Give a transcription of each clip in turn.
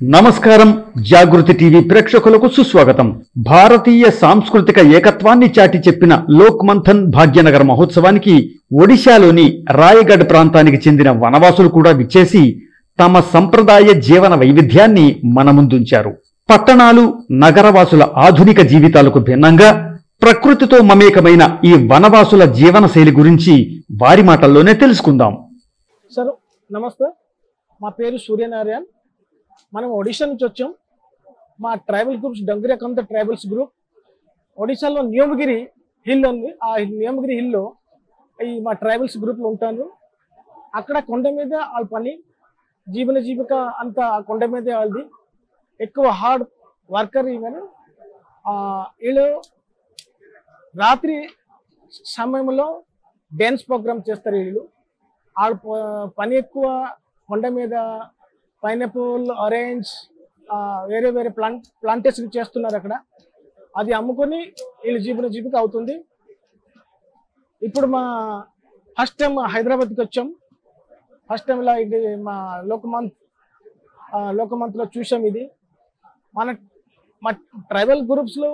నమస్కారం జాగృతి టీవీ ప్రేక్షకులకు సుస్వాగతం. భారతీయ సాంస్కృతిక ఏకత్వాన్ని చాటి చెప్పిన లోక్ మంథన్ భాగ్యనగర్ మహోత్సవానికి ఒడిశాలోని రాయగఢ్ ప్రాంతానికి చెందిన వనవాసులు కూడా విచ్చేసి తమ సంప్రదాయ జీవన వైవిధ్యాన్ని మన ముందుంచారు. పట్టణాలు నగరవాసుల ఆధునిక జీవితాలకు భిన్నంగా ప్రకృతితో మమేకమైన ఈ వనవాసుల జీవనశైలి గురించి వారి మాటల్లోనే తెలుసుకుందాం. సార్ నమస్తే, మా పేరు సూర్యనారాయణ. మనం ఒడిశా నుంచి వచ్చాం. మా ట్రైబల్ గ్రూప్స్ డంగురియాకంత ట్రైబల్స్ గ్రూప్ ఒడిశాలో నియమగిరి హిల్ ఉంది. ఆ నియమగిరి హిల్లో ఈ మా ట్రైబల్స్ గ్రూప్లో ఉంటారు. అక్కడ కొండ మీద వాళ్ళ పని జీవిక అంతా ఆ కొండ మీదే వాళ్ళది. ఎక్కువ హార్డ్ వర్కర్. ఈవెన్ వీళ్ళు రాత్రి సమయంలో డ్యాన్స్ ప్రోగ్రామ్ చేస్తారు. వీళ్ళు వాళ్ళ పని ఎక్కువ కొండ మీద పైనాపిల్, ఆరెంజ్, వేరే వేరే ప్లాంటేషన్ చేస్తున్నారు అక్కడ. అది అమ్ముకొని వీళ్ళు జీవిక అవుతుంది. ఇప్పుడు మా ఫస్ట్ టైం హైదరాబాద్కి వచ్చాం. ఫస్ట్ టైంలో ఇది మా లోకమంత్లో చూసాం. ఇది మా ట్రైబల్ గ్రూప్స్లో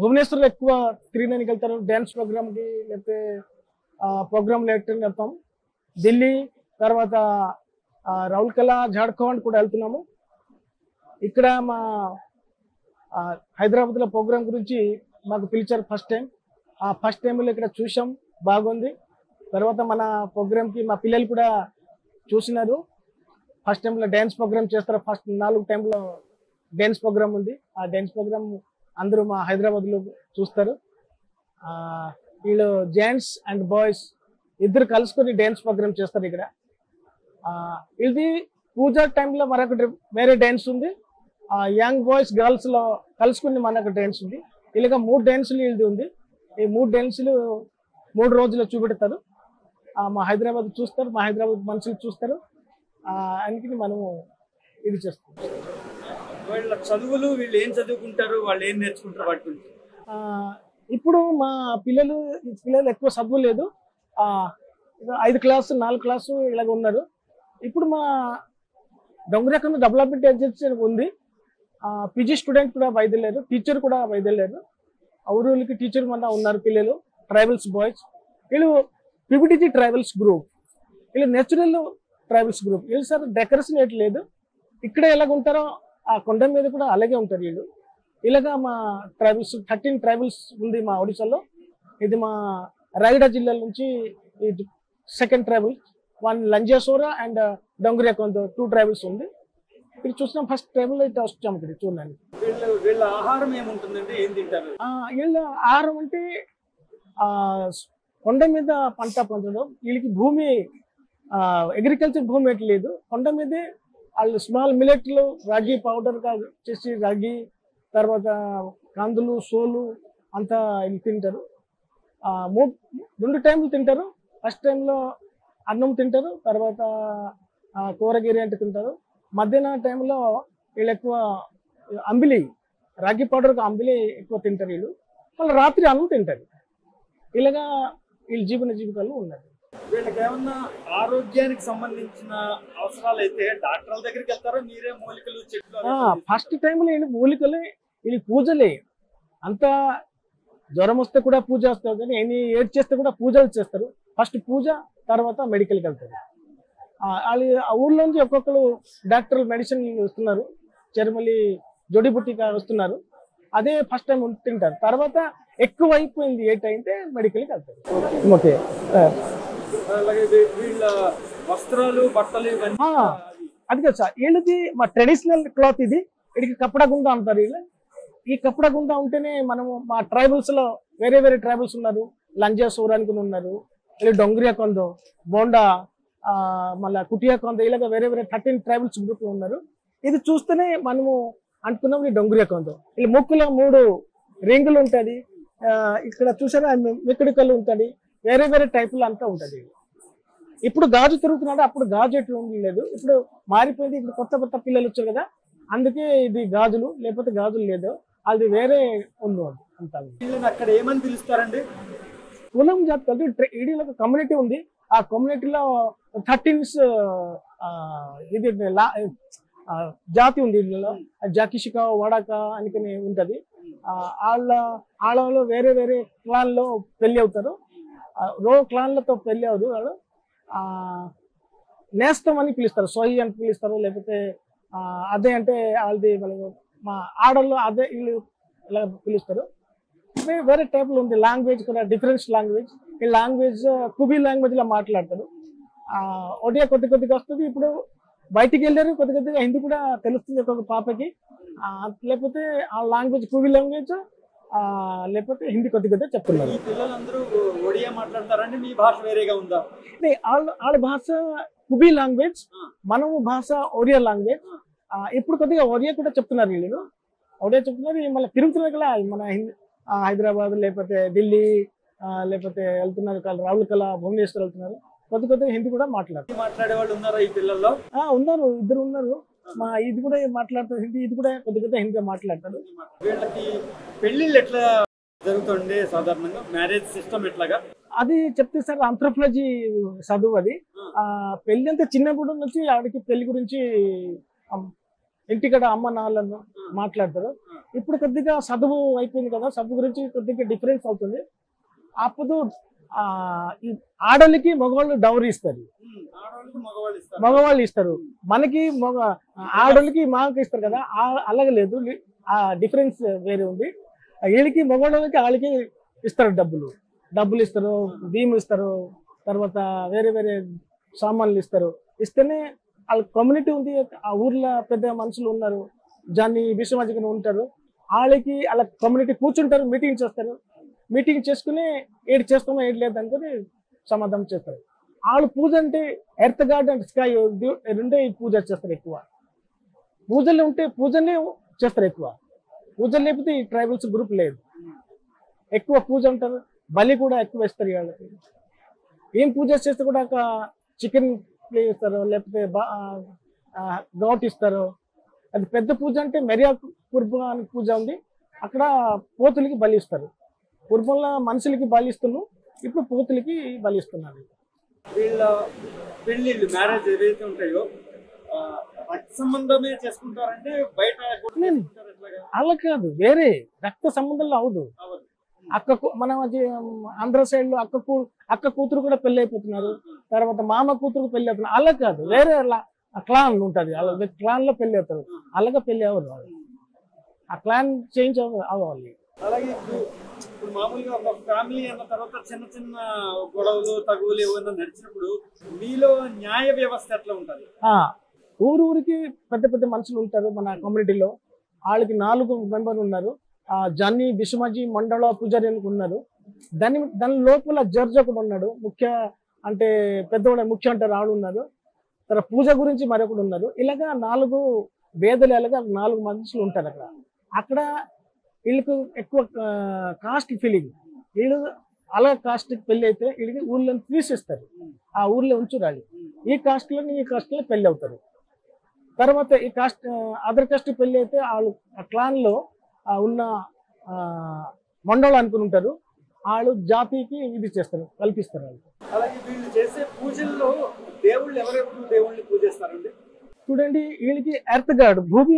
భువనేశ్వర్లో ఎక్కువ తిరిగినానికి వెళ్తారు. డ్యాన్స్ ప్రోగ్రామ్కి లేకపోతే ప్రోగ్రామ్ లేకపోతే వెళ్తాం. ఢిల్లీ తర్వాత రౌల్కెలా, జార్ఖండ్ కూడా వెళ్తున్నాము. ఇక్కడ మా హైదరాబాద్లో ప్రోగ్రామ్ గురించి మాకు పిలిచారు ఫస్ట్ టైం. ఆ ఫస్ట్ టైంలో ఇక్కడ చూసాం, బాగుంది. తర్వాత మన ప్రోగ్రామ్కి మా పిల్లలు కూడా చూసినారు. ఫస్ట్ టైంలో డ్యాన్స్ ప్రోగ్రామ్ చేస్తారు. ఫస్ట్ 4 టైంలో డ్యాన్స్ ప్రోగ్రామ్ ఉంది. ఆ డ్యాన్స్ ప్రోగ్రామ్ అందరూ మా హైదరాబాద్లో చూస్తారు. వీళ్ళు జెంట్స్ అండ్ బాయ్స్ ఇద్దరు కలుసుకొని డ్యాన్స్ ప్రోగ్రామ్ చేస్తారు ఇక్కడ. ఇది పూజా టైంలో మరొకటి వేరే డ్యాన్స్ ఉంది. యంగ్ బాయ్స్ గర్ల్స్లో కలుసుకుని మనకు డ్యాన్స్ ఉంది. ఇలాగ 3 డ్యాన్సులు ఇది ఉంది. ఈ 3 డ్యాన్సులు 3 రోజులు చూపెడతారు. మా హైదరాబాద్ చూస్తారు, మా హైదరాబాద్ మనుషులు చూస్తారు. అందుకని మనము ఇది చేస్తాం. వీళ్ళ చదువులు, వీళ్ళు ఏం చదువుకుంటారు, వాళ్ళు ఏం నేర్చుకుంటారు వాటి గురించి. ఇప్పుడు మా పిల్లలు ఎక్కువ చదువు లేదు. 5 క్లాసు 4 క్లాసు ఇలాగ ఉన్నారు. ఇప్పుడు మా డంగురియాకంత డెవలప్మెంట్ ఏజెన్సీ ఉంది. పీజీ స్టూడెంట్ కూడా బయలుదేరారు, టీచర్ కూడా బయలుదేరారు. ఊరికి టీచర్ మన ఉన్నారు పిల్లలు, ట్రైబల్స్ బాయ్స్. వీళ్ళు పిబిటిజీ ట్రైబల్స్ గ్రూప్, వీళ్ళు నేచురల్ ట్రైబల్స్ గ్రూప్. వీళ్ళు సార్ డెకరేషన్ ఏటి లేదు. ఇక్కడ ఎలాగ ఉంటారో ఆ కొండ మీద కూడా అలాగే ఉంటారు వీళ్ళు. ఇలాగా మా ట్రైబల్స్ 13 ట్రైబల్స్ ఉంది మా ఒడిశాలో. ఇది మా రాయగఢ జిల్లా నుంచి సెకండ్ ట్రైబల్. 1 లంజేసోరా అండ్ డంగురియాకంత 2 ట్రైబల్స్ ఉంది. ఇది చూసినా ఫస్ట్ ట్రైబల్ అయితే వచ్చాం ఇక్కడ చూడడానికి. వీళ్ళ ఆహారం ఏముంటుందంటే ఏం తింటారు? వీళ్ళ ఆహారం అంటే కొండ మీద పంట పంచడం. వీళ్ళకి భూమి అగ్రికల్చర్ భూమి ఎట్లా లేదు. కొండ మీదే వాళ్ళు స్మాల్ మిలెట్లు, రాగి పౌడర్ చేసి రాగి, తర్వాత కందులు, సోలు అంతా వీళ్ళు తింటారు. 2 టైంలు తింటారు. ఫస్ట్ టైంలో అన్నం తింటారు, తర్వాత కూరగిరి అంటే తింటారు. మధ్యాహ్న టైంలో వీళ్ళు ఎక్కువ అంబిలి, రాగి పౌడర్కి అంబిలి ఎక్కువ తింటారు వీళ్ళు. మళ్ళీ రాత్రి అన్నం తింటారు. ఇలాగా వీళ్ళు జీవితాలు ఉన్నాయి. వీళ్ళకి ఏమన్నా ఆరోగ్యానికి సంబంధించిన అవసరాలు అయితే డాక్టర్ల దగ్గరికి వెళ్తారో, మీరే మూలికలు చెట్లు? ఫస్ట్ టైంలో వీళ్ళు మూలికలే, వీళ్ళు పూజలే. అంతా జ్వరం వస్తే కూడా పూజ వస్తారు, కానీ ఎన్ని ఏడ్ చేస్తే కూడా పూజలు చేస్తారు. ఫస్ట్ పూజ, తర్వాత మెడికల్కి వెళ్తారు. వాళ్ళు ఆ ఊళ్ళోంచి ఒక్కొక్కరు డాక్టర్లు మెడిసిన్ వస్తున్నారు, చెరుమలి జోడిబుట్టిగా వస్తున్నారు. అదే ఫస్ట్ టైం తింటారు. తర్వాత ఎక్కువ అయిపోయింది అయితే మెడికల్కి వెళ్తారు. ఓకే. అలాగే వీళ్ళ వస్త్రాలు, బట్టలు ఇవన్నీ అది కదా సార్, వీళ్ళది మా ట్రెడిషనల్ క్లాత్. ఇది వీడికి కప్పడా గుండా అంటారు వీళ్ళు. ఈ కప్పడా గుండా ఉంటేనే మనము మా ట్రైబల్స్లో వేరే వేరే ట్రైబల్స్ ఉన్నారు. లంజా సూరానికి ఉన్నారు, వీళ్ళు డంగురియాకంత, బోండా, మళ్ళీ కుటియాకంత, ఇలాగ వేరే వేరే 13 ట్రైబల్స్ గ్రూప్లు ఉన్నారు. ఇది చూస్తేనే మనము అనుకున్నాం ఈ డంగురియాకంత. వీళ్ళు ముక్కులో 3 రింగులు ఉంటుంది. ఇక్కడ చూసారా మిక్కడికల్లు ఉంటుంది. వేరే వేరే టైపులు అంతా ఉంటుంది. ఇప్పుడు గాజు తిరుగుతున్నాడు, అప్పుడు గాజు ఎట్లు లేదు. ఇప్పుడు మారిపోయింది. ఇప్పుడు కొత్త పిల్లలు వచ్చారు కదా, అందుకే ఇది గాజులు, లేకపోతే గాజులు లేదు. అది వేరే ఉంది అంతా. వీళ్ళని అక్కడ ఏమని పిలుస్తారండి? కులం జాతి కాదు. ఈడీలో ఒక కమ్యూనిటీ ఉంది. ఆ కమ్యూనిటీలో 13 జాతి ఉంది వీళ్ళలో, జాకిషిక వడాక అని ఉంటది. వాళ్ళలో వేరే వేరే క్లాన్లో పెళ్లి అవుతారు. క్లాన్లతో పెళ్లి అవుతారు. వాళ్ళు నేస్తం అని పిలుస్తారు, సోయి అని పిలుస్తారు, లేకపోతే అదే అంటే వాళ్ళది మా ఆడల్లో అదే వీళ్ళు ఇలా పిలుస్తారు. వేరే టైప్లో ఉంది. లాంగ్వేజ్ కూడా డిఫరెన్స్ లాంగ్వేజ్. ఈ లాంగ్వేజ్ కుబీ లాంగ్వేజ్లో మాట్లాడతారు. ఒడియా కొద్దిగా వస్తుంది. ఇప్పుడు బయటికి వెళ్ళారు, కొద్దిగా హిందీ కూడా తెలుస్తుంది ఒక పాపకి. లేకపోతే ఆ లాంగ్వేజ్ కుబీ లాంగ్వేజ్, లేకపోతే హిందీ కొద్దిగా చెప్తున్నారు. పిల్లలందరూ ఒడియా మాట్లాడతారండి, మీ భాష వేరేగా ఉందా? వాళ్ళ భాష కుబీ లాంగ్వేజ్, మనము భాష ఒడియా లాంగ్వేజ్. ఇప్పుడు కొద్దిగా ఒడియా కూడా చెప్తున్నారు వీళ్ళు, ఒడియా చెప్తున్నారు. మళ్ళీ తిరుగుతున్నారు కదా, మన హైదరాబాద్ లేకపోతే ఢిల్లీ లేకపోతే వెళ్తున్నారు, రావులకల, భువనేశ్వర్ వెళ్తున్నారు. కొద్దిగా హిందీ కూడా మాట్లాడే వాళ్ళు ఉన్నారా ఈ పిల్లల్లో? ఉన్నారు, ఇద్దరు ఉన్నారు. ఇది కూడా మాట్లాడతారు హిందీ, ఇది కూడా కొద్దిగా హిందీ మాట్లాడతారు. వీళ్ళకి పెళ్లిళ్ళు ఎట్లా జరుగుతుంది సాధారణంగా? మ్యారేజ్ సిస్టమ్ ఎట్లాగా? అది చెప్తే సార్ ఆంథ్రోపాలజీ చదువు అది. పెళ్లి అంతా చిన్నప్పుడు నుంచి ఆవిడకి పెళ్లి గురించి ఇంటికడ అమ్మ నాన్నలను మాట్లాడతారు. ఇప్పుడు కొద్దిగా చదువు అయిపోయింది కదా, చదువు గురించి కొద్దిగా డిఫరెన్స్ అవుతుంది. అప్పుడు ఈ ఆడోళ్ళకి మగవాళ్ళు డౌరీ ఇస్తారు, మగవాళ్ళు ఇస్తారు. మనకి ఆడోళ్ళకి మాకు ఇస్తారు కదా, అలాగే లేదు. ఆ డిఫరెన్స్ వేరే ఉంది. వీళ్ళకి మగవాళ్ళకి వాళ్ళకి ఇస్తారు, డబ్బులు ఇస్తారు, భీములు ఇస్తారు, తర్వాత వేరే వేరే సామాన్లు ఇస్తారు. ఇస్తేనే వాళ్ళ కమ్యూనిటీ ఉంది. ఆ ఊర్లో పెద్ద మనుషులు ఉన్నారు, జాన్ని విశ్వమాజికను ఉంటారు. వాళ్ళ కమ్యూనిటీ కూర్చుంటారు, మీటింగ్ చేస్తారు. మీటింగ్ చేసుకుని ఏడు చేస్తామో ఏడు లేదు అనుకుని సమాధానం చేస్తారు. వాళ్ళు పూజ అంటే ఎర్త్ గాడ్ అండ్ స్కై రెండే పూజ చేస్తారు ఎక్కువ. పూజలు ఉంటే పూజనే చేస్తారు ఎక్కువ. పూజలు లేకపోతే ఈ ట్రైబల్స్ గ్రూప్ లేదు, ఎక్కువ పూజ ఉంటారు. బలి కూడా ఎక్కువ ఇస్తారు వాళ్ళకి. ఏం పూజ చేస్తే కూడా ఒక చికెన్ ఇస్తారు, లేకపోతే గౌట్ ఇస్తారు. అది పెద్ద పూజ అంటే మెరియా కుర్బా అని పూజ ఉంది, అక్కడ పోతులకి బలి ఇస్తారు. పూర్వంలో మనుషులకి బలి ఇస్తున్నారు, ఇప్పుడు పోతులకి బలి ఇస్తున్నారు. వీళ్ళ పెళ్లిళ్ళు మ్యారేజ్ ఏవైతే ఉంటాయో రక్త సంబంధమే చేసుకుంటారంటే బయట అలా కాదు, వేరే రక్త సంబంధంలో అవదు. మన ఆంధ్ర సైడ్ లో అక్క కూతురు కూడా పెళ్లి అయిపోతున్నారు, తర్వాత మామ కూతురు పెళ్లి అవుతున్నారు. అలా కాదు, వేరే క్లాన్ ఉంటుంది, అలా క్లాన్ లో పెళ్లి అవుతారు. అలాగే పెళ్లి అవ్వరు, ఆ క్లాన్ చేంజ్ అవ్వాలి. అలాగే ఇప్పుడు మామూలుగా ఒక ఫ్యామిలీ అన్న తర్వాత చిన్న చిన్న గొడవలు తగువులు ఏమైనా నడిచినప్పుడు మీలో న్యాయ వ్యవస్థ ఎట్లా ఉంటుంది? ఊరికి పెద్ద పెద్ద మనుషులు ఉంటారు మన కమ్యూనిటీలో. వాళ్ళకి 4 మెంబర్లు ఉన్నారు. జాన్ని బిసుమాజీ మండల పూజారి ఉన్నారు. దాని లోపల జడ్జ్ ఒకడు ఉన్నాడు, ముఖ్య అంటే పెద్దవాడు, ముఖ్య అంటారు, ఆడు ఉన్నారు. తర్వాత పూజ గురించి మరొకడు ఉన్నారు. ఇలాగా 4 వేదలు, అలాగా 4 మనుషులు ఉంటారు అక్కడ. అక్కడ వీళ్ళకు ఎక్కువ కాస్ట్ ఫీలింగ్. వీళ్ళు అలా కాస్ట్ పెళ్లి అయితే వీళ్ళకి ఊళ్ళో తీసేస్తారు, ఆ ఊర్లో ఉంచురాలి. ఈ కాస్ట్లో పెళ్లి అవుతారు. తర్వాత ఈ కాస్ట్ అదర్ కాస్ట్ పెళ్లి అయితే వాళ్ళు ఆ క్లాన్లో ఉన్న మండలం అనుకుని ఉంటారు, వాళ్ళు జాతికి ఇది చేస్తారు, కల్పిస్తారు వాళ్ళు. అలాగే వీళ్ళు చేసే పూజల్లో దేవుళ్ళు ఎవరెవరు దేవుళ్ళని పూజిస్తారండి? చూడండి, వీళ్ళకి ఎర్త్ గాడ్, భూమి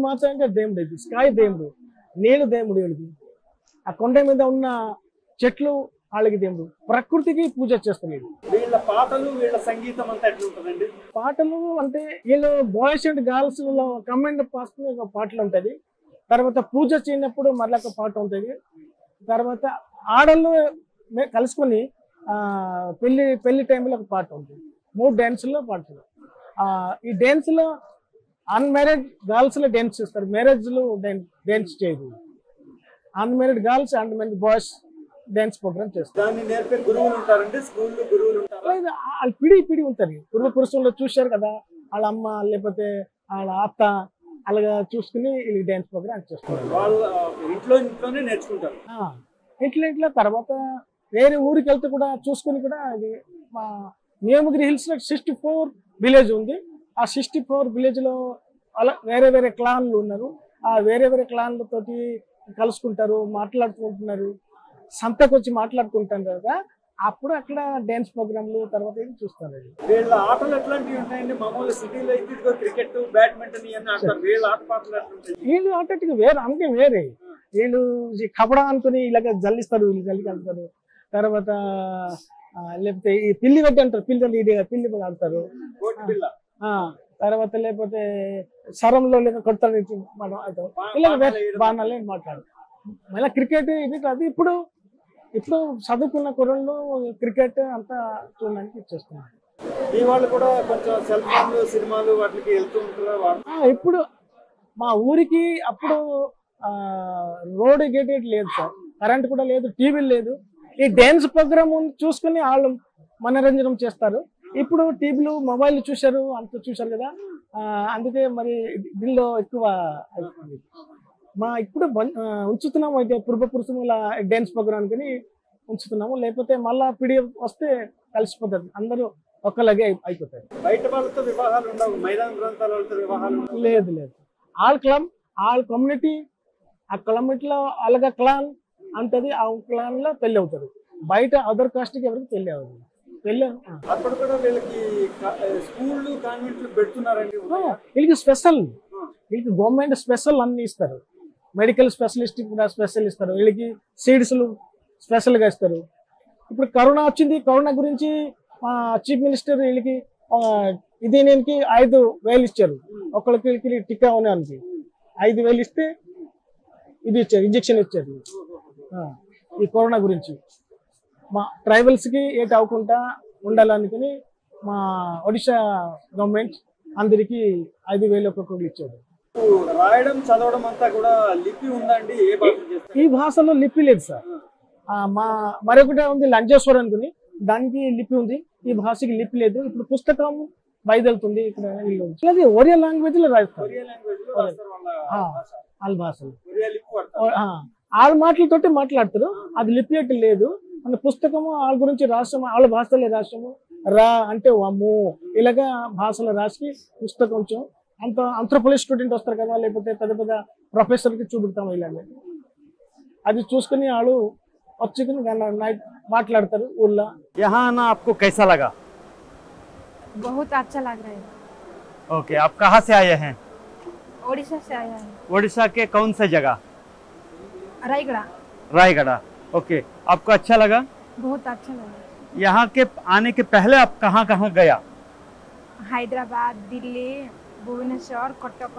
మాత అంటే దేవుడు, ఇది స్కాయ్ దేవుడు, నీళ్ళు దేవుడు. వీళ్ళకి ఆ కొండ మీద ఉన్న చెట్లు వాళ్ళకి దేవుడు, ప్రకృతికి పూజ చేస్తారు. వీళ్ళ పాటలు, వీళ్ళ సంగీతం అంతా ఎట్లా ఉంటుందండి? పాటలు అంటే వీళ్ళు బాయ్స్ అండ్ గర్ల్స్ కమెండ్ పాసుకుని ఒక పాటలు ఉంటుంది. తర్వాత పూజ చేయనప్పుడు మరలా ఒక పాట ఉంటుంది. తర్వాత ఆడళ్ళు కలుసుకొని పెళ్లి టైంలో ఒక పాట ఉంటుంది. 3 డ్యాన్సుల్లో పాటలు. ఈ డ్యాన్స్లో అన్మ్యారీడ్ గర్ల్స్లో డ్యాన్స్ చేస్తారు, మ్యారేజ్లో డ్యాన్స్ చేయదు. Unmarried girls, unmarried boys dance programme చేస్తారు. దాన్ని నేర్పే గురువులు ఉంటారండి, స్కూల్లో గురువులు ఉంటారు. వాళ్ళు పిడి ఉంటుంది. పూర్వపురుషుల్లో చూశారు కదా, వాళ్ళ అమ్మ లేకపోతే వాళ్ళ అత్త అలాగా చూసుకుని వీళ్ళకి డ్యాన్స్ ప్రోగ్రామ్ చేస్తారు. వాళ్ళ ఇంట్లోనే నేర్చుకుంటారు. ఇంట్లో తర్వాత వేరే ఊరికి వెళ్తే కూడా చూసుకుని కూడా ఇది మా నియమగిరి హిల్స్ లో 64 విలేజ్ ఉంది. ఆ 64 విలేజ్ లో అలా వేరే వేరే క్లాన్లు ఉన్నారు. ఆ వేరే వేరే క్లాన్లతోటి కలుసుకుంటారు, మాట్లాడుకుంటున్నారు. సంతకు వచ్చి మాట్లాడుకుంటారు కదా, అప్పుడు అక్కడ డాన్స్ ప్రోగ్రాంలు తర్వాత ఏం చూస్తారు. వీళ్ళ ఆటలు ఎట్లాంటివి ఉంటాయండి? మామూలు సిటీలో అయితే ఇదిగో క్రికెట్, బ్యాడ్మింటన్ ఇవన్నీ ఆడతారు. వీళ్ళ ఆట పాటలు ఎట్లుంటాయి? వీళ్ళు ఆటకి వేరే అంటే వేరే. వీళ్ళు కబడా అనుకుని ఇలాగ జల్లిస్తారు, వీళ్ళు జల్లికి ఆడతారు. తర్వాత లేకపోతే ఈ పిల్లి పెట్టి అంటారు, పిల్లి ఆడతారు. తర్వాత లేకపోతే సరంలో లేక కొడతారు ఇలా బాణాలే మాట్లాడు. మళ్ళీ క్రికెట్ ఇది కాదు. ఇప్పుడు చదువుకున్న కుర్రలు క్రికెట్ అంతా చూడడానికి ఇచ్చేస్తున్నారు. ఈ వాళ్ళు కూడా కొంచెం సెల్ ఫోన్లు, సినిమాలు వాటికి వెళ్తూ ఉంటారా? ఇప్పుడు మా ఊరికి అప్పుడు రోడ్ గేటెడ్ లేదు సార్, కరెంట్ కూడా లేదు, టీవీ లేదు. ఈ డాన్స్ ప్రోగ్రామ్ చూసుకుని వాళ్ళు మనరంజనం చేస్తారు. ఇప్పుడు టీవీలు, మొబైల్ చూశారు, అంత చూశారు కదా, అందుకే మరి దీనిలో ఎక్కువ అవుతుంది. ఇప్పుడు ఉంచుతున్నాము. అయితే పూర్వపురుషుల డాన్స్ ప్రోగ్రామ్ కొని ఉంచుతున్నాము. లేకపోతే మళ్ళా పీడిఎఫ్ వస్తే కలిసిపోతారు, అందరూ ఒక్కలాగే అయిపోతారు. బయట వాళ్ళతో వివాహాలు ఉండవు, మైదాన ప్రాంతాల వాళ్ళతో వివాహాలు లేదు. ఆల్ క్లబ్, ఆల్ కమ్యూనిటీ, ఆ కమ్యూనిటీలో అలాగా క్లాన్ అంటది, ఆ క్లాన్ లో పెళ్లి అవుతారు. బయట అదర్ కాస్ట్ కి ఎవరికి పెళ్లి అవ్వదు. అప్పుడు కూడా వీళ్ళకి స్కూళ్ళు, కాన్వెంట్లు పెడుతున్నారండి. వీళ్ళకి స్పెషల్, వీళ్ళకి గవర్నమెంట్ స్పెషల్ అన్ని ఇస్తారు. మెడికల్ స్పెషలిస్ట్ కూడా స్పెషల్ ఇస్తారు. వీళ్ళకి సీడ్స్లు స్పెషల్ గా ఇస్తారు. ఇప్పుడు కరోనా వచ్చింది, కరోనా గురించి చీఫ్ మినిస్టర్ వీళ్ళకి దీనికి 5,000 ఇచ్చారు. ఒకరికి టీకా అవడానికి 5,000 ఇస్తే ఇది ఇచ్చారు, ఇంజక్షన్ ఇచ్చారు ఈ కరోనా గురించి. మా ట్రైబల్స్ కి ఏటి అవ్వకుండా ఉండాలనుకుని మా ఒడిశా గవర్నమెంట్ అందరికి 5,000 ఒక్కొక్కరు ఇచ్చారు. రాయడం, చదవడం అంతా కూడా లిపి ఉందండి. ఏ భాష చేస్తారు? ఈ భాషలో లిపి లేదు సార్. మరొకటి ఉంది లంజేశ్వర్ అనుకుని, దానికి లిపి ఉంది. ఈ భాషకి లిపి లేదు. ఇప్పుడు పుస్తకం బయలుతుంది. ఇక్కడ వీళ్ళు ఒరియా లాంగ్వేజ్ లో రాస్తారు. వాళ్ళ భాషలో వాళ్ళ మాటలతోటి మాట్లాడతారు. అది లిపి అంటే లేదు. మన పుస్తకము వాళ్ళ గురించి రాసాము, వాళ్ళ భాషలో రాసాము. రా అంటే వమ్ము, ఇలాగా భాషలో రాసి పుస్తకం అంత ఆంథ్రోపాలజీ స్టూడెంట్ వస్తారు కదా, లేకపోతే పెద్ద పెద్ద ప్రొఫెసర్కి చూపెడతాము. ఇలాగే అది చూసుకుని వాళ్ళు వచ్చుకుని నైట్ మాట్లాడతారు ఊళ్ళో. यहाँ आना आपको कैसा लगा? बहुत अच्छा लग रहा है। ओके, आप कहाँ से आए हैं? ओडिशा से आया है। ओडिशा के कौन सा जगह? रायगढ़। रायगढ़। ओके, आपको अच्छा लगा? बहुत अच्छा लगा। यहाँ के आने के पहले आप कहाँ कहाँ गया? हैदराबाद, दिल्ली, भुवनेश्वर, कटक।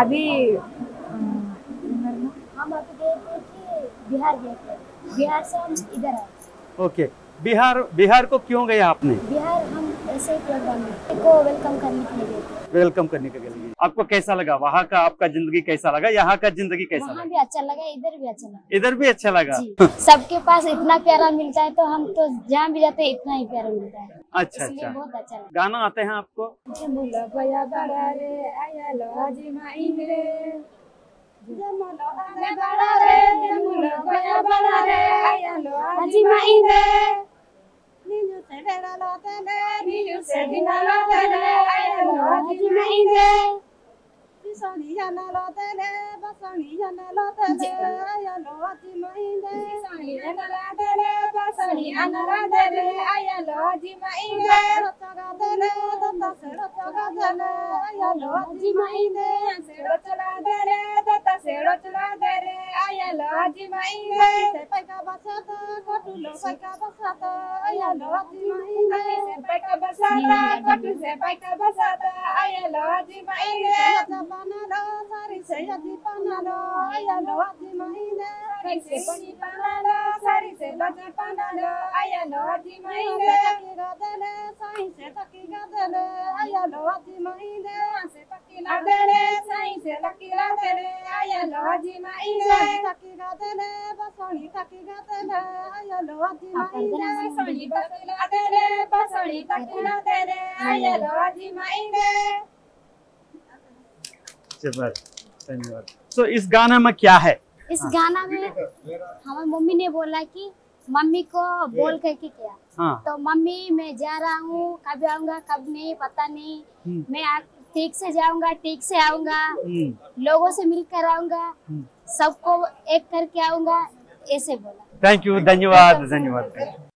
अभी हम अभी गए थे कि बिहार गए थे, बिहार से हम इधर आए। ओके, बिहार को क्यों गया आपने? बिहार हम ऐसे ही प्रोग्राम को वेलकम करने के लिए गए थे। वेलकम करने के लिए। आपको कैसा लगा वहाँ का? आपका जिंदगी कैसा लगा? यहाँ का जिंदगी कैसा वहाँ लगा? भी अच्छा लगा, इधर भी अच्छा लगा। इधर भी अच्छा लगा। सबके पास इतना प्यारा मिलता है, तो हम तो जहाँ भी जाते हैं इतना ही प्यारा मिलता है। अच्छा इसलिए अच्छा। बहुत अच्छा लगा। गाना आते हैं आपको? धन्यवाद। तो इस गाना में क्या है? इस गाना में हमारी मम्मी ने बोला कि मम्मी को बोल करके क्या। हाँ। तो मम्मी मैं जा रहा हूँ, कब आऊंगा कब नहीं पता नहीं, मैं ठीक से जाऊंगा, ठीक से आऊंगा, लोगों से मिलकर आऊंगा, सबको एक करके आऊंगा, ऐसे बोला। थैंक यू, धन्यवाद धन्यवाद।